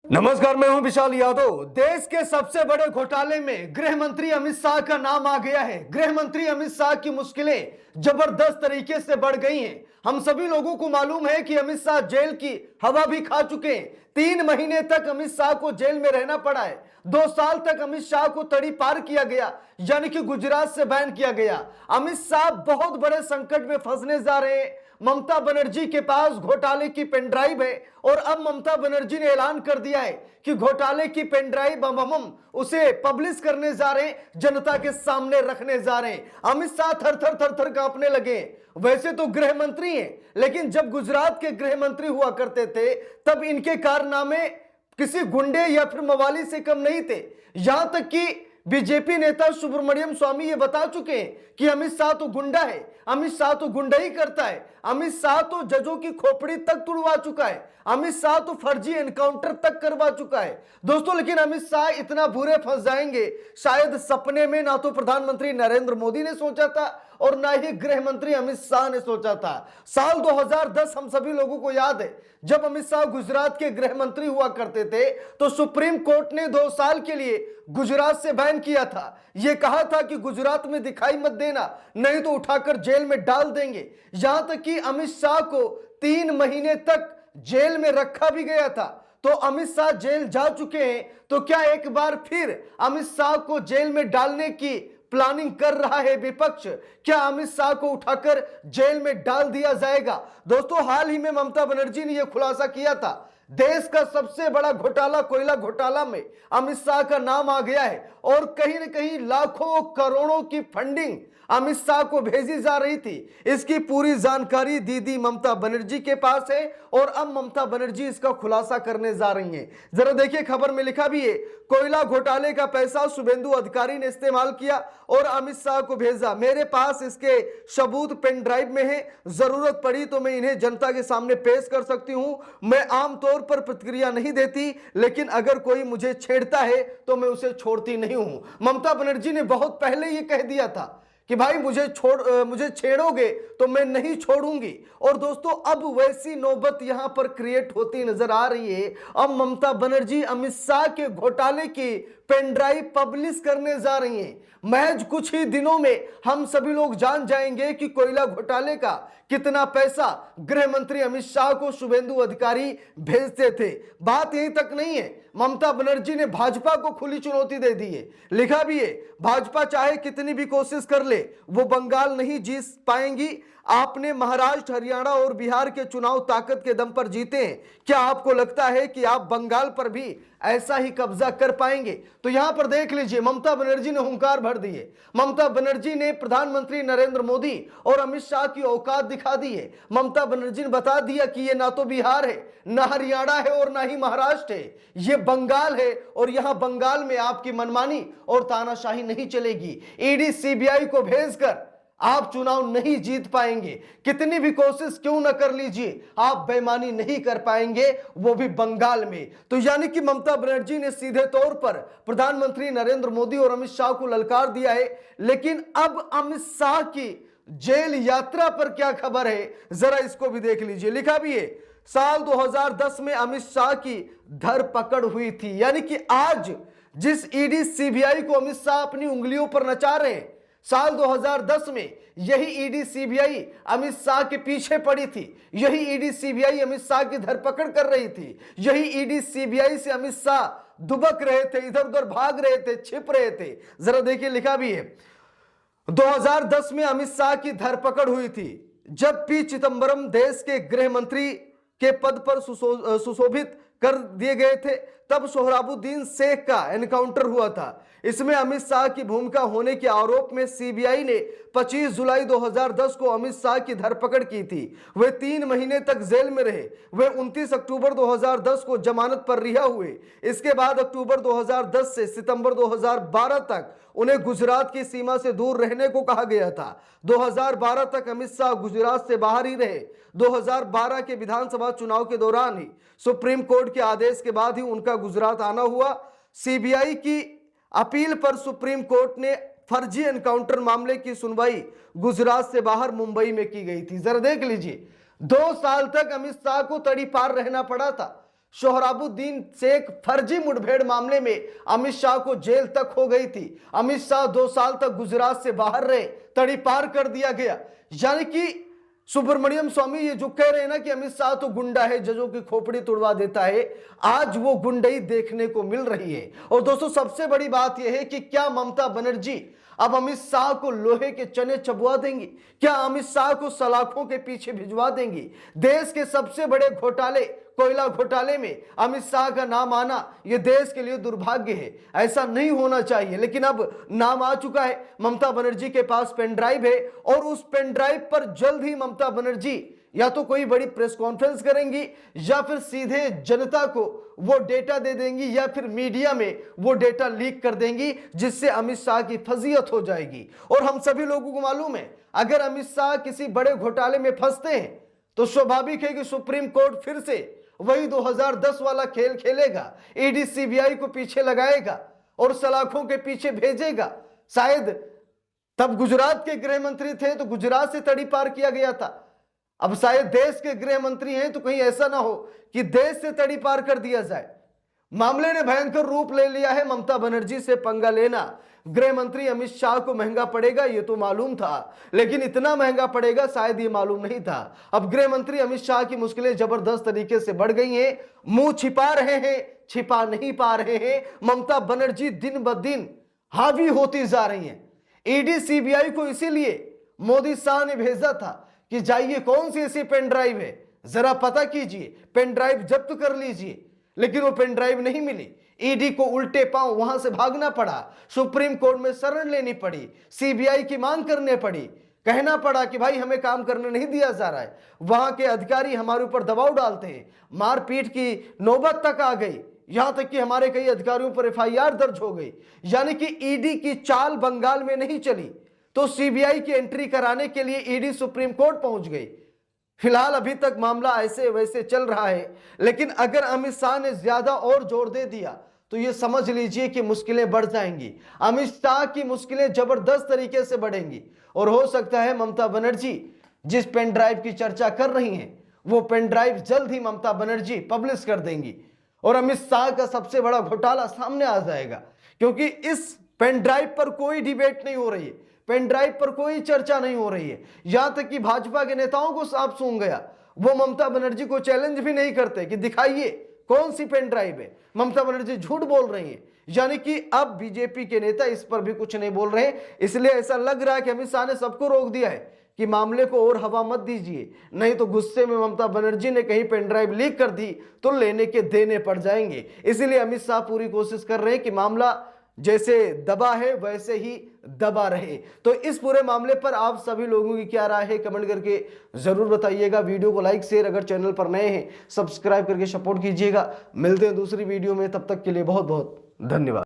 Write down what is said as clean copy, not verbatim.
नमस्कार, मैं हूं विशाल यादव। देश के सबसे बड़े घोटाले में गृह मंत्री अमित शाह का नाम आ गया है। गृह मंत्री अमित शाह की मुश्किलें जबरदस्त तरीके से बढ़ गई हैं। हम सभी लोगों को मालूम है कि अमित शाह जेल की हवा भी खा चुके हैं। 3 महीने तक अमित शाह को जेल में रहना पड़ा है। 2 साल तक अमित शाह को तड़ी पार किया गया, यानी कि गुजरात से बैन किया गया। अमित शाह बहुत बड़े संकट में फंसने जा रहे हैं। ममता बनर्जी के पास घोटाले की पेन ड्राइव है और अब ममता बनर्जी ने ऐलान कर दिया है कि घोटाले की पेन ड्राइव हम उसे पब्लिश करने जा रहे हैं, जनता के सामने रखने जा रहे हैं। अमित शाह थर थर थर थर कांपने लगे। वैसे तो गृह मंत्री हैं, लेकिन जब गुजरात के गृह मंत्री हुआ करते थे तब इनके कारनामे किसी गुंडे या फिर मवाली से कम नहीं थे। यहां तक कि बीजेपी नेता सुब्रमण्यम स्वामी ये बता चुके हैं कि अमित शाह तो गुंडा है, अमित शाह तो गुंडाई करता है, अमित शाह तो जजों की खोपड़ी तक तुड़वा चुका है, अमित शाह तो फर्जी एनकाउंटर तक करवा चुका है। दोस्तों, लेकिन अमित शाह इतना बुरे फंस जाएंगे शायद सपने में ना तो प्रधानमंत्री नरेंद्र मोदी ने सोचा था और ना ही गृह मंत्री अमित शाह ने सोचा था। साल 2010 हम सभी लोगों को याद है, जब अमित शाह गुजरात के गृह मंत्री हुआ करते थे तो सुप्रीम कोर्ट ने 2 साल के लिए गुजरात से बैन किया था। यह कहा था कि गुजरात में दिखाई मत देना, नहीं तो उठाकर जेल में डाल देंगे। यहां तक कि अमित शाह को 3 महीने तक जेल में रखा भी गया था। तो अमित शाह जेल जा चुके हैं, तो क्या एक बार फिर अमित शाह को जेल में डालने की प्लानिंग कर रहा है विपक्ष? क्या अमित शाह को उठाकर जेल में डाल दिया जाएगा? दोस्तों, हाल ही में ममता बनर्जी ने यह खुलासा किया था, देश का सबसे बड़ा घोटाला कोयला घोटाला में अमित शाह का नाम आ गया है और कहीं न कहीं लाखों करोड़ों की फंडिंग अमित शाह को भेजी जा रही थी। इसकी पूरी जानकारी दीदी ममता बनर्जी के पास है और अब ममता बनर्जी इसका खुलासा करने जा रही हैं। जरा देखिए, खबर में लिखा भी है, कोयला घोटाले का पैसा शुभेंदु अधिकारी ने इस्तेमाल किया और अमित शाह को भेजा। मेरे पास इसके सबूत पेन ड्राइव में है, जरूरत पड़ी तो मैं इन्हें जनता के सामने पेश कर सकती हूं। मैं आमतौर पर प्रतिक्रिया नहीं देती, लेकिन अगर कोई मुझे छेड़ता है तो मैं उसे छोड़ती नहीं हूं। ममता बनर्जी ने बहुत पहले ये कह दिया था कि भाई मुझे छेड़ोगे तो मैं नहीं छोड़ूंगी। और दोस्तों, अब वैसी नौबत यहां पर क्रिएट होती नजर आ रही है। अब ममता बनर्जी अमित शाह के घोटाले की पेन ड्राइव पब्लिश करने जा रही हैं। महज कुछ ही दिनों में हम सभी लोग जान जाएंगे कि कोयला घोटाले का कितना पैसा गृह मंत्री अमित शाह को शुभेंदु अधिकारी भेजते थे। बात यहीं तक नहीं है, ममता बनर्जी ने भाजपा को खुली चुनौती दे दी है। लिखा भी है, भाजपा चाहे कितनी भी कोशिश कर ले वो बंगाल नहीं जीत पाएंगी। आपने महाराष्ट्र, हरियाणा और बिहार के चुनाव ताकत के दम पर जीते हैं। क्या आपको लगता है कि आप बंगाल पर भी ऐसा ही कब्जा कर पाएंगे? तो यहां पर देख लीजिए, ममता बनर्जी ने हुंकार भर दी है। ममता बनर्जी ने प्रधानमंत्री नरेंद्र मोदी और अमित शाह की औकात दिखा दी है। ममता बनर्जी ने बता दिया कि ये ना तो बिहार है, ना हरियाणा है और ना ही महाराष्ट्र है, ये बंगाल है और यहां बंगाल में आपकी मनमानी और तानाशाही नहीं चलेगी। ईडी सीबीआई को भेजकर आप चुनाव नहीं जीत पाएंगे। कितनी भी कोशिश क्यों न कर लीजिए, आप बेईमानी नहीं कर पाएंगे, वो भी बंगाल में। तो यानी कि ममता बनर्जी ने सीधे तौर पर प्रधानमंत्री नरेंद्र मोदी और अमित शाह को ललकार दिया है। लेकिन अब अमित शाह की जेल यात्रा पर क्या खबर है, जरा इसको भी देख लीजिए। लिखा भी है, साल 2010 में अमित शाह की धरपकड़ हुई थी। यानी कि आज जिस ईडी सीबीआई को अमित शाह अपनी उंगलियों पर नचा रहे हैं, साल 2010 में यही ईडी सीबीआई अमित शाह के पीछे पड़ी थी। यही ईडी सीबीआई अमित शाह की धरपकड़ कर रही थी। यही ईडी सीबीआई से अमित शाह दुबक रहे थे, इधर उधर भाग रहे थे, छिप रहे थे। जरा देखिए, लिखा भी है, 2010 में अमित शाह की धरपकड़ हुई थी जब पी चिदंबरम देश के गृह मंत्री के पद पर सुशोभित कर दिए गए थे। तब सोहराबुद्दीन शेख का एनकाउंटर हुआ था। इसमें अमित शाह की भूमिका होने के आरोप में सीबीआई ने 25 जुलाई 2010 को अमित शाह की धरपकड़ की थी। वे 3 महीने तक जेल में रहे। वे 29 अक्टूबर 2010 को जमानत पर रिहा हुए। इसके बाद अक्टूबर 2010 से सितंबर 2012 तक उन्हें गुजरात की सीमा से दूर रहने को कहा गया था। 2012 तक अमित शाह गुजरात से बाहर ही रहे। 2012 के विधानसभा चुनाव के दौरान ही सुप्रीम कोर्ट के आदेश के बाद ही उनका गुजरात आना हुआ। सीबीआई की अपील पर सुप्रीम कोर्ट ने फर्जी एनकाउंटर मामले की सुनवाई गुजरात से बाहर मुंबई में की गई थी। जरा देख लीजिए, 2 साल तक अमित शाह को तड़ी पार रहना पड़ा था। सोहराबुद्दीन से एक फर्जी मुठभेड़ मामले में अमित शाह को जेल तक हो गई थी। अमित शाह 2 साल तक गुजरात से बाहर रहे, तड़ीपार कर दिया गया। यानी कि सुब्रमण्यम स्वामी ये जो कह रहे हैं ना कि अमित शाह तो गुंडा है, जजों की खोपड़ी तोड़वा देता है, आज वो गुंडई देखने को मिल रही है। और दोस्तों सबसे बड़ी बात यह है कि क्या ममता बनर्जी अब अमित शाह को लोहे के चने चबवा देंगी? क्या अमित शाह को सलाखों के पीछे भिजवा देंगी? देश के सबसे बड़े घोटाले, कोयला घोटाले में अमित शाह का नाम आना यह देश के लिए दुर्भाग्य है। ऐसा नहीं होना चाहिए, लेकिन अब नाम आ चुका है। ममता बनर्जी के पास पेन ड्राइव है और उस पेन ड्राइव पर जल्द ही ममता बनर्जी या तो कोई बड़ी प्रेस कॉन्फ्रेंस करेंगी या फिर सीधे जनता को वो डेटा दे देंगी या फिर मीडिया में वो डेटा लीक कर देंगी, जिससे अमित शाह की फजीयत हो जाएगी। और हम सभी लोगों को मालूम है, अगर अमित शाह किसी बड़े घोटाले में फंसते हैं तो स्वाभाविक है कि सुप्रीम कोर्ट फिर से वही 2010 वाला खेल खेलेगा। ईडी सीबीआई को पीछे लगाएगा और सलाखों के पीछे भेजेगा। शायद तब गुजरात के गृह मंत्री थे तो गुजरात से तड़ीपार किया गया था, अब शायद देश के गृह मंत्री हैं तो कहीं ऐसा ना हो कि देश से तड़ीपार कर दिया जाए। मामले ने भयंकर रूप ले लिया है। ममता बनर्जी से पंगा लेना गृह मंत्री अमित शाह को महंगा पड़ेगा, ये तो मालूम था, लेकिन इतना महंगा पड़ेगा शायद ये मालूम नहीं था। अब गृह मंत्री अमित शाह की मुश्किलें जबरदस्त तरीके से बढ़ गई हैं। मुंह छिपा रहे हैं, छिपा नहीं पा रहे हैं। ममता बनर्जी दिन ब दिन हावी होती जा रही हैं। ईडी सीबीआई को इसीलिए मोदी शाह ने भेजा था कि जाइए, कौन सी ऐसी पेन ड्राइव है जरा पता कीजिए, पेन ड्राइव जब्त कर लीजिए। लेकिन वो पेन ड्राइव नहीं मिली। ईडी को उल्टे पांव वहां से भागना पड़ा, सुप्रीम कोर्ट में शरण लेनी पड़ी, सीबीआई की मांग करने पड़ी, कहना पड़ा कि भाई हमें काम करने नहीं दिया जा रहा है, वहां के अधिकारी हमारे ऊपर दबाव डालते हैं। मारपीट की नौबत तक आ गई, यहां तक कि हमारे कई अधिकारियों पर एफआईआर दर्ज हो गई। यानी कि ईडी की चाल बंगाल में नहीं चली तो सीबीआई की एंट्री कराने के लिए ईडी सुप्रीम कोर्ट पहुंच गई। फिलहाल अभी तक मामला ऐसे वैसे चल रहा है, लेकिन अगर अमित शाह ने ज्यादा और जोर दे दिया तो ये समझ लीजिए कि मुश्किलें बढ़ जाएंगी। अमित शाह की मुश्किलें जबरदस्त तरीके से बढ़ेंगी और हो सकता है ममता बनर्जी जिस पेन ड्राइव की चर्चा कर रही हैं वो पेन ड्राइव जल्द ही ममता बनर्जी पब्लिश कर देंगी और अमित शाह का सबसे बड़ा घोटाला सामने आ जाएगा। क्योंकि इस पेन ड्राइव पर कोई डिबेट नहीं हो रही है, पेन ड्राइव पर कोई चर्चा नहीं हो रही है। यहां तक कि भाजपा के नेताओं को साफ सूंघ गया, वो ममता बनर्जी को चैलेंज भी नहीं करते कि दिखाइए कौन सी पेन ड्राइव है। ममता बनर्जी झूठ बोल रही है, यानी कि अब बीजेपी के नेता इस पर भी कुछ नहीं बोल रहे। इसलिए ऐसा लग रहा है कि अमित शाह ने सबको रोक दिया है कि मामले को और हवा मत दीजिए, नहीं तो गुस्से में ममता बनर्जी ने कहीं पेन ड्राइव लीक कर दी तो लेने के देने पड़ जाएंगे। इसीलिए अमित शाह पूरी कोशिश कर रहे हैं कि मामला जैसे दबा है वैसे ही दबा रहे। तो इस पूरे मामले पर आप सभी लोगों की क्या राय है कमेंट करके जरूर बताइएगा। वीडियो को लाइक शेयर, अगर चैनल पर नए हैं सब्सक्राइब करके सपोर्ट कीजिएगा। मिलते हैं दूसरी वीडियो में, तब तक के लिए बहुत बहुत धन्यवाद।